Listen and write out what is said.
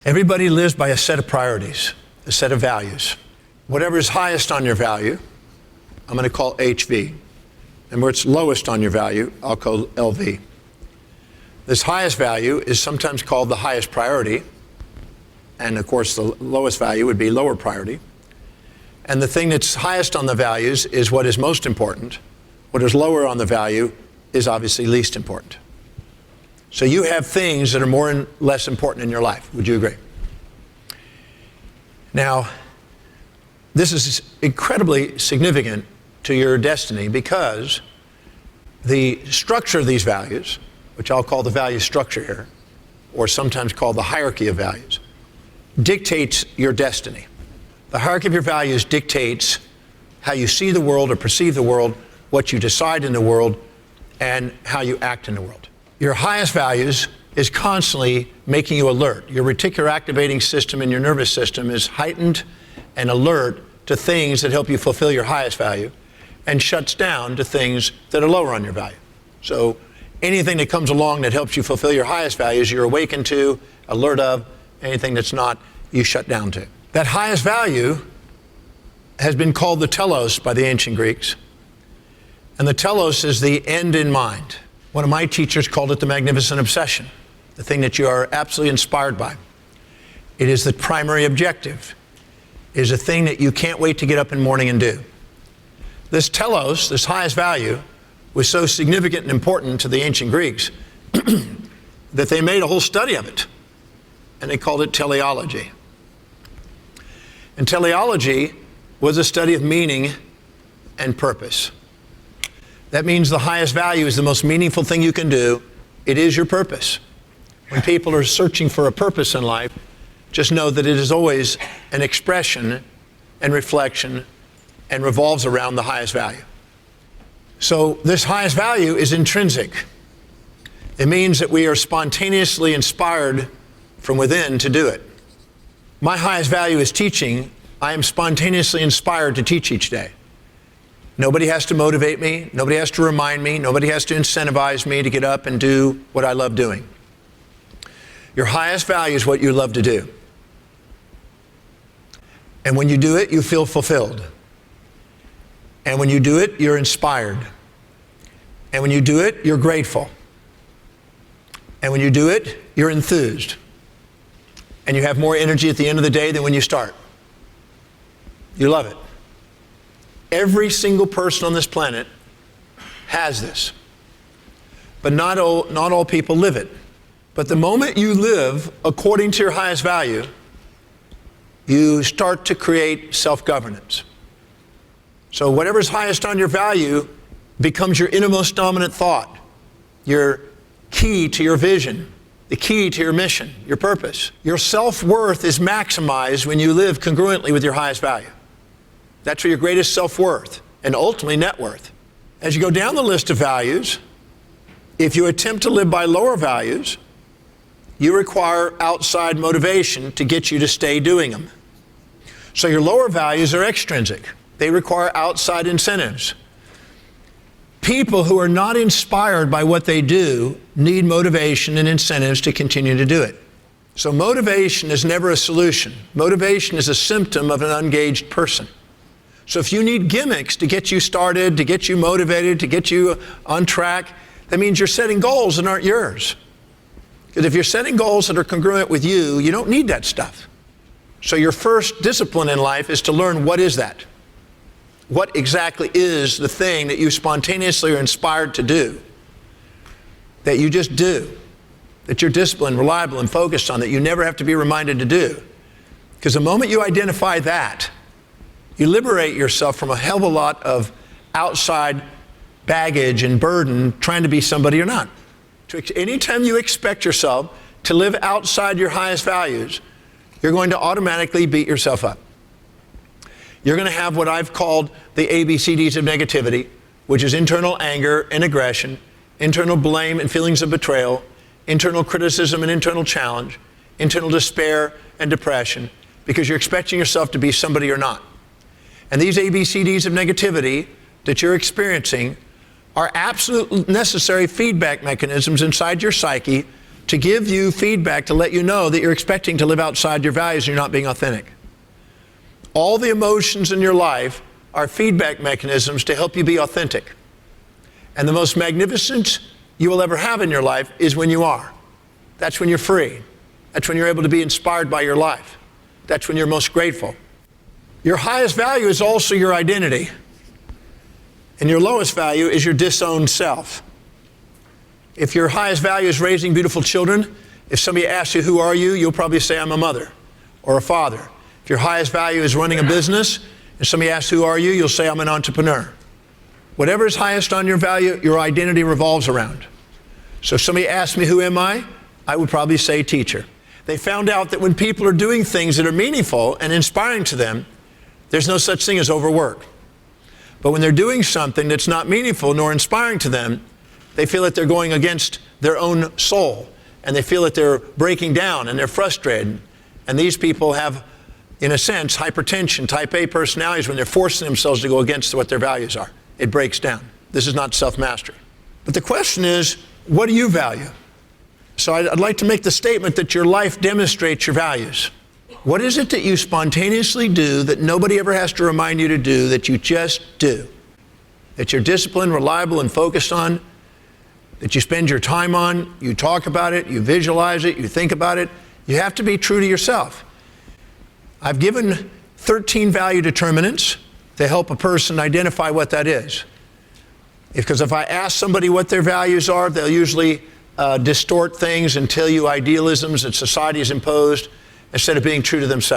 Everybody lives by a set of priorities, a set of values. Whatever is highest on your value, I'm going to call HV. And where it's lowest on your value, I'll call LV. This highest value is sometimes called the highest priority. And of course, the lowest value would be lower priority. And the thing that's highest on the values is what is most important. What is lower on the value is obviously least important. So you have things that are more and less important in your life. Would you agree? Now, this is incredibly significant to your destiny because the structure of these values, which I'll call the value structure here, or sometimes called the hierarchy of values, dictates your destiny. The hierarchy of your values dictates how you see the world or perceive the world, what you decide in the world, and how you act in the world. Your highest values is constantly making you alert. Your reticular activating system in your nervous system is heightened and alert to things that help you fulfill your highest value and shuts down to things that are lower on your value. So anything that comes along that helps you fulfill your highest values, you're awakened to, alert of. Anything that's not, you shut down to. That highest value has been called the telos by the ancient Greeks. And the telos is the end in mind. One of my teachers called it the magnificent obsession, the thing that you are absolutely inspired by. It is the primary objective. It is a thing that you can't wait to get up in the morning and do. This telos, this highest value, was so significant and important to the ancient Greeks that they made a whole study of it. And they called it teleology. And teleology was a study of meaning and purpose. That means the highest value is the most meaningful thing you can do. It is your purpose. When people are searching for a purpose in life, just know that it is always an expression and reflection and revolves around the highest value. So this highest value is intrinsic. It means that we are spontaneously inspired from within to do it. My highest value is teaching. I am spontaneously inspired to teach each day. Nobody has to motivate me. Nobody has to remind me. Nobody has to incentivize me to get up and do what I love doing. Your highest value is what you love to do. And when you do it, you feel fulfilled. And when you do it, you're inspired. And when you do it, you're grateful. And when you do it, you're enthused. And you have more energy at the end of the day than when you start. You love it. Every single person on this planet has this. But not all people live it. But the moment you live according to your highest value, you start to create self-governance. So whatever's highest on your value becomes your innermost dominant thought, your key to your vision, the key to your mission, your purpose. Your self-worth is maximized when you live congruently with your highest value. That's your greatest self-worth and ultimately net worth. As you go down the list of values, if you attempt to live by lower values, you require outside motivation to get you to stay doing them. So your lower values are extrinsic. They require outside incentives. People who are not inspired by what they do need motivation and incentives to continue to do it. So motivation is never a solution. Motivation is a symptom of an unengaged person. So if you need gimmicks to get you started, to get you motivated, to get you on track, that means you're setting goals that aren't yours. Because if you're setting goals that are congruent with you, you don't need that stuff. So your first discipline in life is to learn what is that. What exactly is the thing that you spontaneously are inspired to do, that you just do, that you're disciplined, reliable, and focused on, that you never have to be reminded to do. Because the moment you identify that, you liberate yourself from a hell of a lot of outside baggage and burden trying to be somebody you're not. Anytime you expect yourself to live outside your highest values, you're going to automatically beat yourself up. You're going to have what I've called the ABCDs of negativity, which is internal anger and aggression, internal blame and feelings of betrayal, internal criticism and internal challenge, internal despair and depression, because you're expecting yourself to be somebody you're not. And these ABCDs of negativity that you're experiencing are absolute necessary feedback mechanisms inside your psyche to give you feedback to let you know that you're expecting to live outside your values and you're not being authentic. All the emotions in your life are feedback mechanisms to help you be authentic. And the most magnificent you will ever have in your life is when you are. That's when you're free. That's when you're able to be inspired by your life. That's when you're most grateful. Your highest value is also your identity. And your lowest value is your disowned self. If your highest value is raising beautiful children, if somebody asks you, who are you? You'll probably say, I'm a mother or a father. If your highest value is running a business, and somebody asks, who are you? You'll say, I'm an entrepreneur. Whatever is highest on your value, your identity revolves around. So if somebody asks me, who am I? I would probably say teacher. They found out that when people are doing things that are meaningful and inspiring to them, there's no such thing as overwork. But when they're doing something that's not meaningful nor inspiring to them, they feel that they're going against their own soul, and they feel that they're breaking down and they're frustrated. And these people have, in a sense, hypertension, type A personalities when they're forcing themselves to go against what their values are. It breaks down. This is not self-mastery. But the question is, what do you value? So I'd like to make the statement that your life demonstrates your values. What is it that you spontaneously do that nobody ever has to remind you to do, that you just do? That you're disciplined, reliable, and focused on? That you spend your time on? You talk about it, you visualize it, you think about it? You have to be true to yourself. I've given 13 value determinants to help a person identify what that is. Because if I ask somebody what their values are, they'll usually distort things and tell you idealisms that society has imposed instead of being true to themselves.